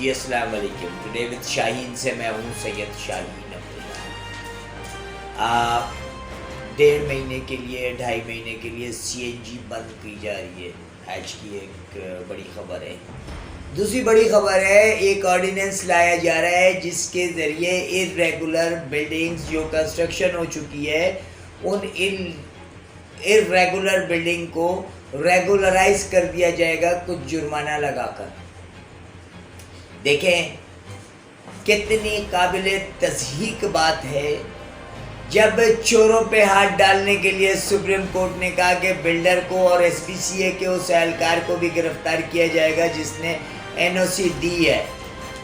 جی السلام علیکم. Today with شاہین سے میں ہوں سید شاہین عبداللہ. 1.5 مہینے کے لیے 2.5 مہینے کے لیے سی این جی بند کی جا رہی ہے. آج کی ایک بڑی خبر ہے. دوسری بڑی خبر ہے ایک آرڈیننس لایا جا رہا ہے جس کے ذریعے ارریگولر بلڈنگز جو کنسٹرکشن ہو چکی ہے ان ارریگولر بلڈنگ کو ریگولرائز کر دیا جائے گا کچھ جرمانہ لگا کر. دیکھیں کتنی قابل تصحیح بات ہے. جب چوروں پہ ہاتھ ڈالنے کے لیے سپریم کورٹ نے کہا کہ بلڈر کو اور ایس پی سی اے کے اس اہلکار کو بھی گرفتار کیا جائے گا جس نے این او سی دی ہے،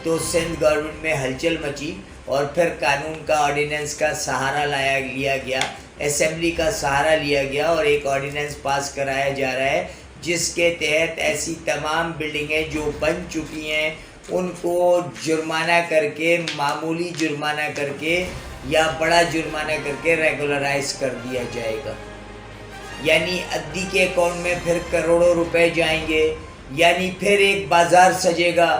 تو سندھ گورنمنٹ میں ہلچل مچی اور پھر قانون کا آرڈیننس کا سہارا لیا گیا، اسمبلی کا سہارا لیا گیا اور ایک آرڈیننس پاس کرایا جا رہا ہے جس کے تحت ایسی تمام بلڈنگیں جو بن چکی ہیں ان کو جرمانہ کر کے، معمولی جرمانہ کر کے یا بڑا جرمانہ کر کے ریگولرائز کر دیا جائے گا. یعنی عدی کے اکاؤنٹ میں پھر کروڑوں روپے جائیں گے. یعنی پھر ایک بازار سجے گا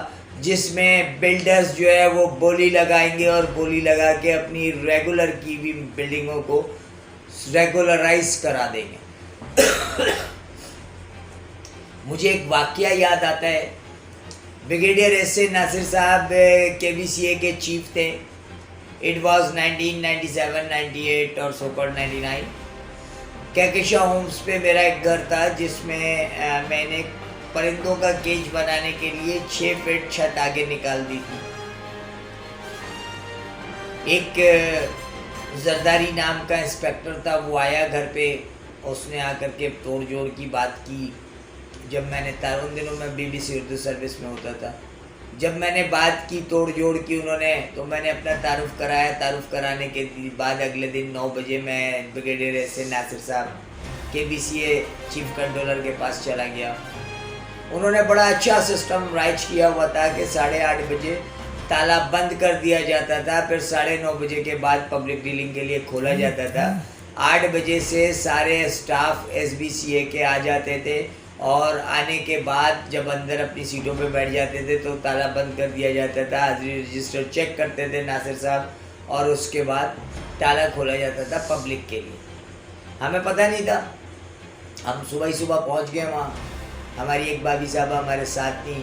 جس میں بلڈرز جو ہے وہ بولی لگائیں گے اور بولی لگا کے اپنی ریگولر کی ہوئی بلڈنگوں کو ریگولرائز کرا دیں گے. مجھے ایک واقعہ یاد آتا ہے. بریگیڈیئر ایس اے ناصر صاحب کے بی سی اے کے چیف تھے. اٹ واز 1997, 98 اور سو کال 99. کہکشاں ہومز پہ میرا ایک گھر تھا جس میں میں نے پرندوں کا کیج بنانے کے لیے 6 فٹ چھت آگے نکال دی تھی. ایک زرداری نام کا انسپیکٹر تھا، وہ آیا گھر پہ. اس نے آ کر کے توڑ جوڑ کی بات کی. جب میں نے ان دنوں میں B B C Urdu service میں ہوتا تھا. جب میں نے بات کی، توڑ جوڑ کی انہوں نے، تو میں نے اپنا تعارف کرایا. تعارف کرانے کے بعد اگلے دن 9 بجے میں بریگیڈیئر ایس اے ناصر صاحب کے بی سی اے چیف کنٹرولر کے پاس چلا گیا. انہوں نے بڑا اچھا سسٹم رائج کیا ہوا تھا کہ 8:30 بجے تالا بند کر دیا جاتا تھا، پھر 9:30 بجے کے بعد پبلک ڈیلنگ کے لیے کھولا جاتا تھا. 8 بجے سے سارے اسٹاف ایس بی سی اے کے آ جاتے تھے اور آنے کے بعد جب اندر اپنی سیٹوں پہ بیٹھ جاتے تھے تو تالا بند کر دیا جاتا تھا. حاضری رجسٹر چیک کرتے تھے ناصر صاحب اور اس کے بعد تالا کھولا جاتا تھا پبلک کے لیے. ہمیں پتہ نہیں تھا. ہم صبح ہی صبح پہنچ گئے وہاں. ہماری ایک بابی صاحبہ ہمارے ساتھ تھیں،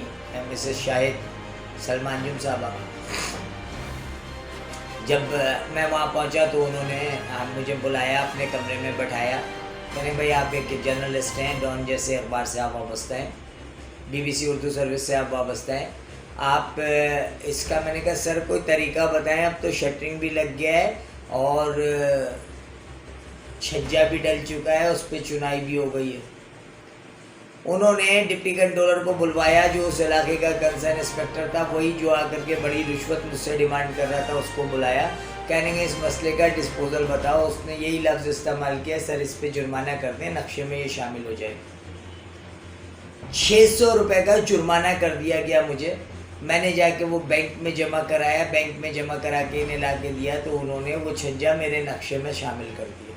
مسز شاہد سلمان جم صاحبہ. جب میں وہاں پہنچا تو انہوں نے مجھے بلایا، اپنے کمرے میں بٹھایا. کہنے بھائی آپ ایک جرنلسٹ ہیں، ڈان جیسے اخبار سے آپ وابستہ ہیں، B B C Urdu service سے آپ وابستہ ہیں، آپ اس کا. میں نے کہا سر کوئی طریقہ بتائیں، اب تو شٹرنگ بھی لگ گیا ہے اور چھجا بھی ڈل چکا ہے، اس پہ چنائی بھی ہو گئی ہے. انہوں نے ڈپٹی کنٹرولر کو بلوایا جو اس علاقے کا کنسرن انسپیکٹر تھا، وہی جو آ کر کے بڑی رشوت مجھ سے ڈیمانڈ کر رہا تھا، اس کو بلایا. کہنے گے اس مسئلے کا ڈسپوزل بتاؤ. اس نے یہی لفظ استعمال کیا، سر اس پہ جرمانہ کر دیں، نقشے میں یہ شامل ہو جائے. 600 روپے کا جرمانہ کر دیا گیا مجھے. میں نے جا کے وہ بینک میں جمع کرایا. بینک میں جمع کرا کے انہیں لا کے دیا تو انہوں نے وہ چھجا میرے نقشے میں شامل کر دیا.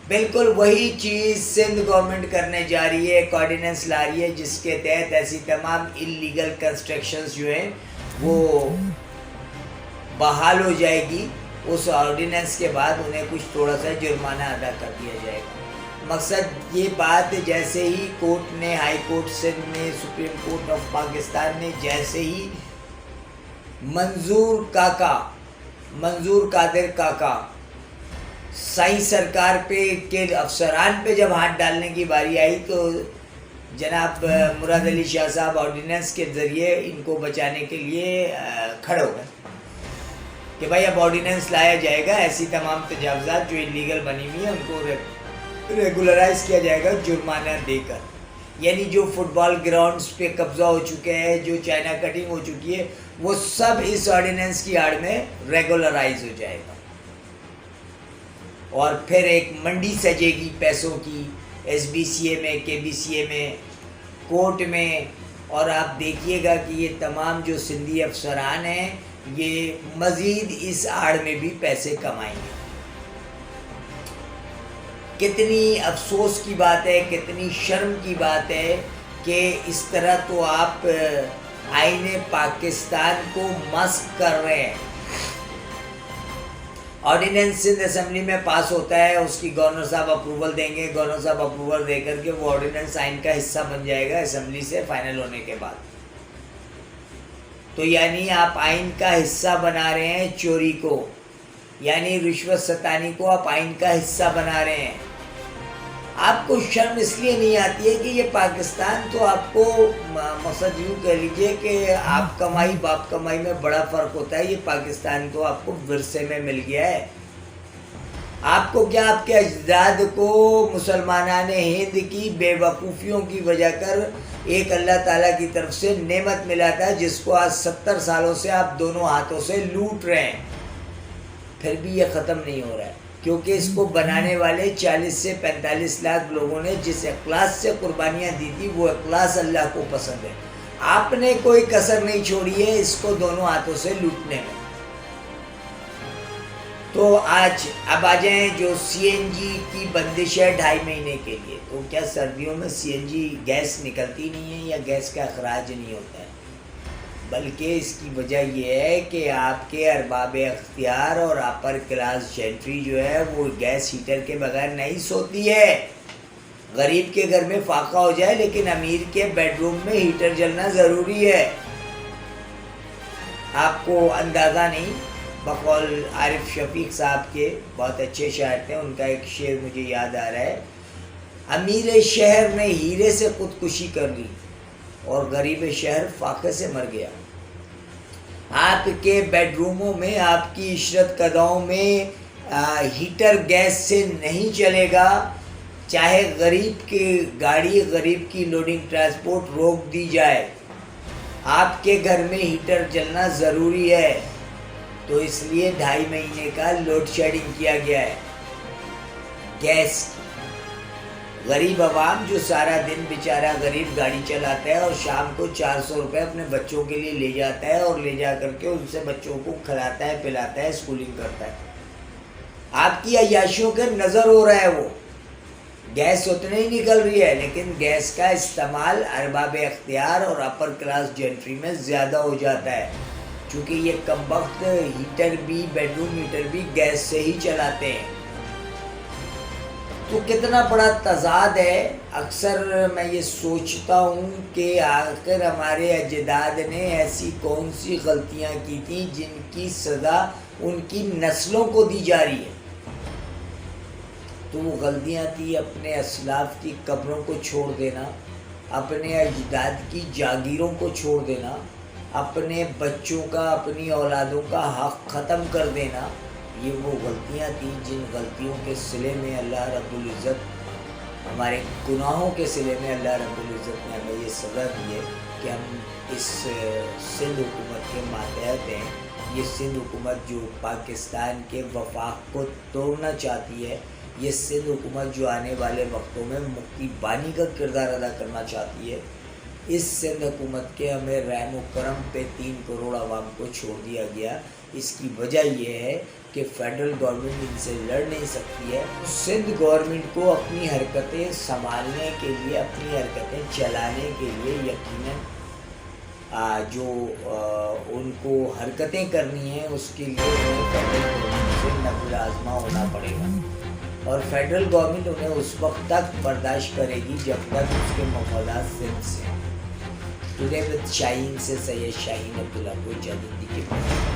بالکل وہی چیز سندھ گورنمنٹ کرنے جا رہی ہے. ایک آرڈیننس لا رہی ہے جس کے تحت ایسی تمام انلیگل کنسٹرکشنز جو ہیں وہ بحال ہو جائے گی. اس آرڈیننس کے بعد انہیں کچھ تھوڑا سا جرمانہ ادا کر دیا جائے گا. مقصد یہ بات جیسے ہی کورٹ نے، ہائی کورٹ سندھ نے، سپریم کورٹ آف پاکستان نے جیسے ہی منظور قادر کاکا سائی سرکار پہ کے افسران پہ جب ہاتھ ڈالنے کی باری آئی تو جناب مراد علی شاہ صاحب آرڈیننس کے ذریعے ان کو بچانے کے لیے کھڑے ہو گئے کہ بھائی اب آرڈیننس لایا جائے گا، ایسی تمام تجاوزات جو انلیگل بنی ہوئی ہیں ان کو ریگولرائز کیا جائے گا جرمانہ دے کر. یعنی جو فٹ بال گراؤنڈز پہ قبضہ ہو چکے ہیں، جو چائنا کٹنگ ہو چکی ہے، وہ سب اس آرڈیننس کی آڑ میں ریگولرائز ہو جائے گا. اور پھر ایک منڈی سجے گی پیسوں کی، ایس بی سی اے میں، کے بی سی اے میں، کورٹ میں. اور آپ دیکھیے گا کہ یہ تمام جو سندھی افسران ہیں یہ مزید اس آڑ میں بھی پیسے کمائیں گے. کتنی افسوس کی بات ہے، کتنی شرم کی بات ہے کہ اس طرح تو آپ آئین پاکستان کو مسخ کر رہے ہیں. آرڈیننس سندھ اسمبلی میں پاس ہوتا ہے, اس کی گورنر صاحب اپروول دیں گے, گورنر صاحب اپروول دے کر کے وہ آرڈیننس آئین کا حصہ بن جائے گا اسمبلی سے فائنل ہونے کے بعد. تو یعنی آپ آئین کا حصہ بنا رہے ہیں چوری کو, یعنی رشوت ستانی کو آپ آئین کا حصہ بنا رہے ہیں. آپ کو شرم اس لیے نہیں آتی ہے کہ یہ پاکستان تو آپ کو مقصد یوں کہہ لیجئے کہ آپ کمائی باپ کمائی میں بڑا فرق ہوتا ہے. یہ پاکستان تو آپ کو ورثے میں مل گیا ہے. آپ کو کیا آپ کے اجداد کو مسلمانان ہند کی بے وقوفیوں کی وجہ کر ایک اللہ تعالیٰ کی طرف سے نعمت ملا تھا جس کو آج 70 سالوں سے آپ دونوں ہاتھوں سے لوٹ رہے ہیں, پھر بھی یہ ختم نہیں ہو رہا ہے کیونکہ اس کو بنانے والے 40 سے 45 لاکھ لوگوں نے جس اخلاص سے قربانیاں دی تھی وہ اخلاص اللہ کو پسند ہے. آپ نے کوئی کسر نہیں چھوڑی ہے اس کو دونوں ہاتھوں سے لوٹنے میں. تو آج اب آ جائیں جو سی این جی کی بندش ہے 2.5 مہینے کے لیے. تو کیا سردیوں میں سی این جی گیس نکلتی نہیں ہے یا گیس کا اخراج نہیں ہوتا ہے؟ بلکہ اس کی وجہ یہ ہے کہ آپ کے ارباب اختیار اور اپر کلاس جینٹری جو ہے وہ گیس ہیٹر کے بغیر نہیں سوتی ہے. غریب کے گھر میں فاقہ ہو جائے لیکن امیر کے بیڈ روم میں ہیٹر جلنا ضروری ہے. آپ کو اندازہ نہیں, بقول عارف شفیق صاحب کے بہت اچھے شاعر تھے, ان کا ایک شعر مجھے یاد آ رہا ہے. امیر شہر نے ہیرے سے خودکشی کر لی اور غریب شہر فاقے سے مر گیا. آپ کے بیڈ روموں میں آپ کی عشرت قداؤں میں ہیٹر گیس سے نہیں چلے گا, چاہے غریب کی گاڑی غریب کی لوڈنگ ٹرانسپورٹ روک دی جائے. آپ کے گھر میں ہیٹر چلنا ضروری ہے, تو اس لیے 2.5 مہینے کا لوڈ شیڈنگ کیا گیا ہے گیس کی. غریب عوام جو سارا دن بیچارہ غریب گاڑی چلاتا ہے اور شام کو 400 روپے اپنے بچوں کے لیے لے جاتا ہے اور لے جا کر کے ان سے بچوں کو کھلاتا ہے پلاتا ہے اسکولنگ کرتا ہے. آپ کی عیاشیوں کے نظر ہو رہا ہے وہ گیس اتنے ہی نکل رہی ہے, لیکن گیس کا استعمال ارباب اختیار اور اپر کلاس جینٹری میں زیادہ ہو جاتا ہے چونکہ یہ کم وقت ہیٹر بھی بیڈ روم ہیٹر بھی گیس سے ہی چلاتے ہیں. تو کتنا بڑا تضاد ہے. اکثر میں یہ سوچتا ہوں کہ آخر ہمارے اجداد نے ایسی کون سی غلطیاں کی تھیں جن کی سزا ان کی نسلوں کو دی جا رہی ہے. تو وہ غلطیاں تھیں اپنے اسلاف کی قبروں کو چھوڑ دینا, اپنے اجداد کی جاگیروں کو چھوڑ دینا, اپنے بچوں کا اپنی اولادوں کا حق ختم کر دینا. یہ وہ غلطیاں تھیں جن غلطیوں کے صلے میں اللہ رب العزت, ہمارے گناہوں کے صلے میں اللہ رب العزت نے ہمیں یہ سزا دی ہے کہ ہم اس سندھ حکومت کے ماتحت ہیں. یہ سندھ حکومت جو پاکستان کے وفاق کو توڑنا چاہتی ہے, یہ سندھ حکومت جو آنے والے وقتوں میں مفتی بانی کا کردار ادا کرنا چاہتی ہے. اس سندھ حکومت کے ہمیں رحم و کرم پہ 3 کروڑ عوام کو چھوڑ دیا گیا. اس کی وجہ یہ ہے کہ فیڈرل گورنمنٹ ان سے لڑ نہیں سکتی ہے. سندھ گورنمنٹ کو اپنی حرکتیں سنبھالنے کے لیے, اپنی حرکتیں چلانے کے لیے یقیناً جو ان کو حرکتیں کرنی ہیں اس کے لیے انہیں فیڈرل گورنمنٹ سے نقل آزما ہونا پڑے گا, اور فیڈرل گورنمنٹ انہیں اس وقت تک برداشت کرے گی جب تک اس کے مفادات سندھ سے. ٹوڈے وتھ شاہین سے سید شاہین عبداللہ کو اجازت دیجیے.